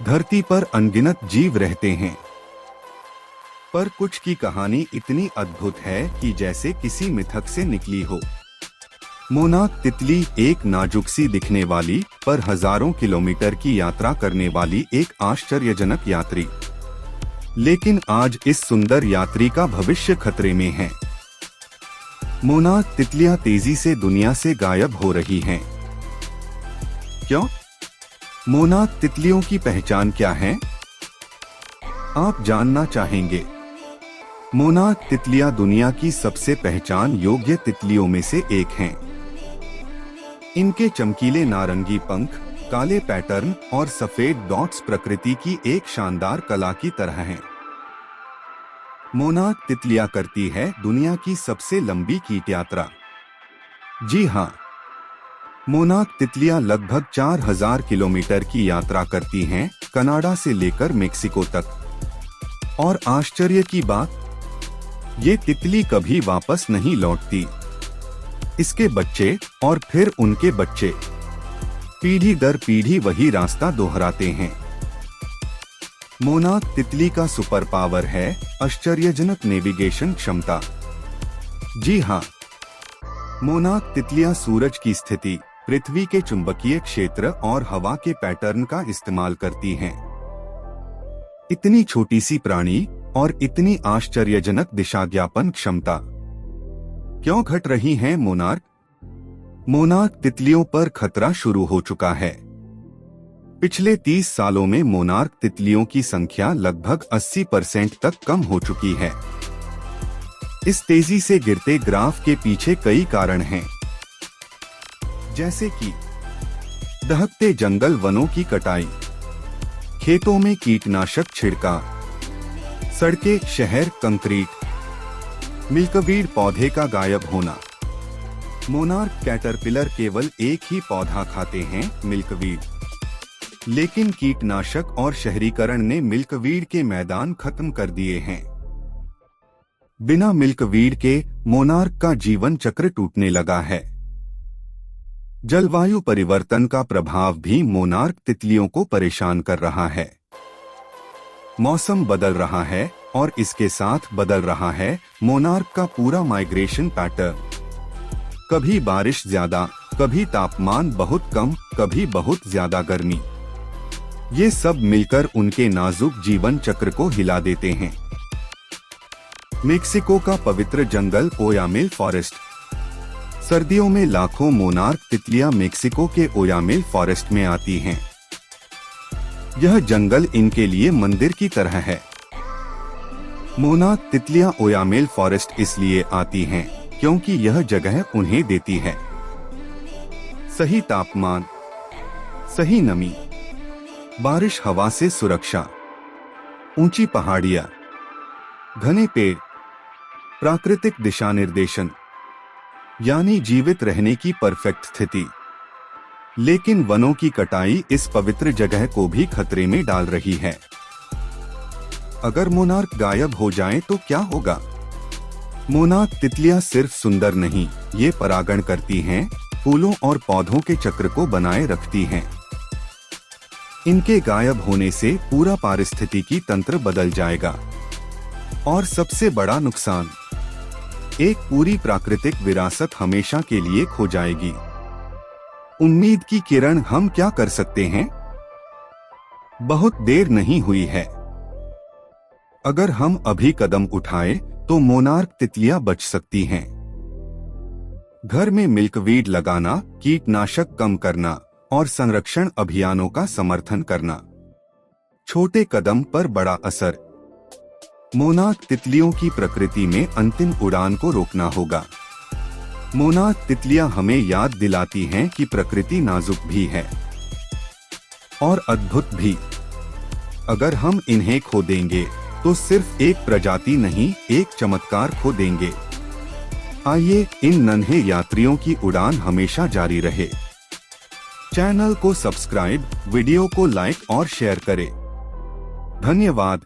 धरती पर अनगिनत जीव रहते हैं, पर कुछ की कहानी इतनी अद्भुत है कि जैसे किसी मिथक से निकली हो। मोनाक तितली एक नाजुक सी दिखने वाली पर हजारों किलोमीटर की यात्रा करने वाली एक आश्चर्यजनक यात्री। लेकिन आज इस सुंदर यात्री का भविष्य खतरे में है। मोनाक तितलियां तेजी से दुनिया से गायब हो रही हैं। क्यों? मोनाक तितलियों की पहचान क्या है? आप जानना चाहेंगे। मोनाक तितलियां दुनिया की सबसे पहचान योग्य तितलियों में से एक हैं। इनके चमकीले नारंगी पंख, काले पैटर्न और सफेद डॉट्स प्रकृति की एक शानदार कला की तरह हैं। मोनाक तितलियां करती है दुनिया की सबसे लंबी कीट यात्रा। जी हाँ, मोनाक तितलियां लगभग 4000 किलोमीटर की यात्रा करती हैं, कनाडा से लेकर मेक्सिको तक। और आश्चर्य की बात, ये तितली कभी वापस नहीं लौटती। इसके बच्चे और फिर उनके बच्चे पीढ़ी दर पीढ़ी वही रास्ता दोहराते हैं। मोनाक तितली का सुपर पावर है आश्चर्यजनक नेविगेशन क्षमता। जी हाँ, मोनाक तितलियां सूरज की स्थिति, पृथ्वी के चुंबकीय क्षेत्र और हवा के पैटर्न का इस्तेमाल करती हैं। इतनी छोटी सी प्राणी और इतनी आश्चर्यजनक दिशा ज्ञापन क्षमता क्यों घट रही है? मोनाक तितलियों पर खतरा शुरू हो चुका है। पिछले 30 सालों में मोनार्क तितलियों की संख्या लगभग 80% तक कम हो चुकी है। इस तेजी से गिरते ग्राफ के पीछे कई कारण हैं, जैसे कि दहकते जंगल वनों की कटाई, खेतों में कीटनाशक छिड़काव, सड़कें, शहर, कंक्रीट, मिल्कवीड पौधे का गायब होना। मोनार्क कैटरपिलर केवल एक ही पौधा खाते हैं, मिल्कवीड। लेकिन कीटनाशक और शहरीकरण ने मिल्कवीड के मैदान खत्म कर दिए हैं। बिना मिल्कवीड के मोनार्क का जीवन चक्र टूटने लगा है। जलवायु परिवर्तन का प्रभाव भी मोनार्क तितलियों को परेशान कर रहा है। मौसम बदल रहा है और इसके साथ बदल रहा है मोनार्क का पूरा माइग्रेशन पैटर्न। कभी बारिश ज्यादा, कभी तापमान बहुत कम, कभी बहुत ज्यादा गर्मी। ये सब मिलकर उनके नाजुक जीवन चक्र को हिला देते हैं। मेक्सिको का पवित्र जंगल ओयामिल फॉरेस्ट। सर्दियों में लाखों मोनार्क तितलियां मेक्सिको के ओयामिल फॉरेस्ट में आती हैं। यह जंगल इनके लिए मंदिर की तरह है। मोनार्क तितलियां ओयामिल फॉरेस्ट इसलिए आती हैं क्योंकि यह जगह उन्हें देती है सही तापमान, सही नमी, बारिश हवा से सुरक्षा, ऊंची पहाड़ियां, घने पेड़, प्राकृतिक दिशा निर्देशन, यानी जीवित रहने की परफेक्ट स्थिति। लेकिन वनों की कटाई इस पवित्र जगह को भी खतरे में डाल रही है। अगर मोनार्क गायब हो जाएं तो क्या होगा? मोनार्क तितलियां सिर्फ सुंदर नहीं, ये परागण करती हैं, फूलों और पौधों के चक्र को बनाए रखती हैं। इनके गायब होने से पूरा पारिस्थितिकी तंत्र बदल जाएगा। और सबसे बड़ा नुकसान, एक पूरी प्राकृतिक विरासत हमेशा के लिए खो जाएगी। उम्मीद की किरण, हम क्या कर सकते हैं? बहुत देर नहीं हुई है। अगर हम अभी कदम उठाएं तो मोनार्क तितलियां बच सकती हैं। घर में मिल्कवीड लगाना, कीटनाशक कम करना और संरक्षण अभियानों का समर्थन करना। छोटे कदम पर बड़ा असर। मोनार्क तितलियों की प्रकृति में अंतिम उड़ान को रोकना होगा। मोनार्क तितलियां हमें याद दिलाती हैं कि प्रकृति नाजुक भी है और अद्भुत भी। अगर हम इन्हें खो देंगे तो सिर्फ एक प्रजाति नहीं, एक चमत्कार खो देंगे। आइए इन नन्हे यात्रियों की उड़ान हमेशा जारी रहे। चैनल को सब्सक्राइब, वीडियो को लाइक और शेयर करें। धन्यवाद।